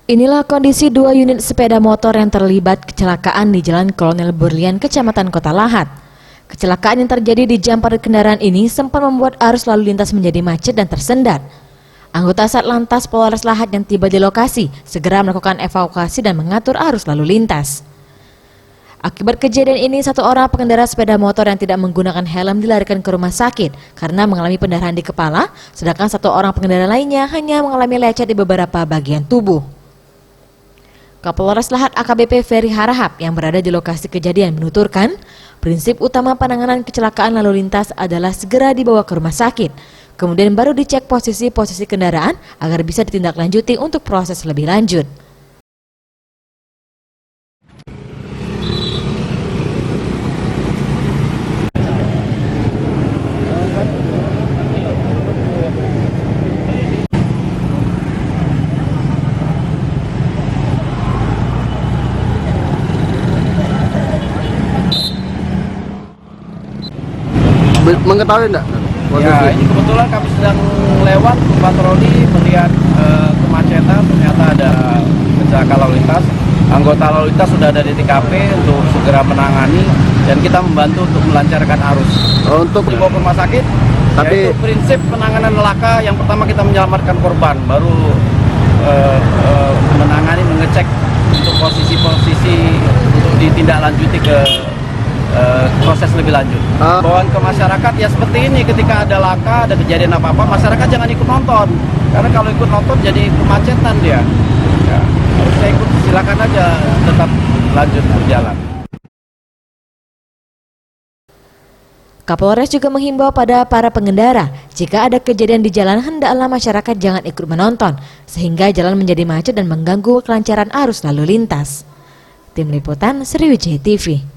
Inilah kondisi dua unit sepeda motor yang terlibat kecelakaan di Jalan Kolonel Burlian, Kecamatan Kota Lahat. Kecelakaan yang terjadi di jam padat kendaraan ini sempat membuat arus lalu lintas menjadi macet dan tersendat. Anggota Satlantas Polres Lahat yang tiba di lokasi segera melakukan evakuasi dan mengatur arus lalu lintas. Akibat kejadian ini, satu orang pengendara sepeda motor yang tidak menggunakan helm dilarikan ke rumah sakit karena mengalami pendarahan di kepala, sedangkan satu orang pengendara lainnya hanya mengalami lecet di beberapa bagian tubuh. Kapolres Lahat AKBP Ferry Harahap yang berada di lokasi kejadian menuturkan, prinsip utama penanganan kecelakaan lalu lintas adalah segera dibawa ke rumah sakit, kemudian baru dicek posisi-posisi kendaraan agar bisa ditindaklanjuti untuk proses lebih lanjut. Mengetahui enggak? Ya, ini kebetulan kami sedang lewat patroli melihat kemacetan, ternyata ada kecelakaan lalu lintas. Anggota lalu lintas sudah ada di TKP untuk segera menangani dan kita membantu untuk melancarkan arus. Untuk dibawa ke rumah sakit, tapi yaitu prinsip penanganan laka yang pertama kita menyelamatkan korban, baru menangani, mengecek untuk posisi-posisi untuk ditindaklanjuti ke proses lebih lanjut. Bawaan ke masyarakat ya seperti ini, ketika ada laka, ada kejadian apa-apa, masyarakat jangan ikut nonton, karena kalau ikut nonton jadi kemacetan dia. Ya, harusnya ikut, silakan aja tetap lanjut berjalan. Kapolres juga menghimbau pada para pengendara, jika ada kejadian di jalan hendaklah masyarakat jangan ikut menonton, sehingga jalan menjadi macet dan mengganggu kelancaran arus lalu lintas. Tim Liputan Sriwijaya TV.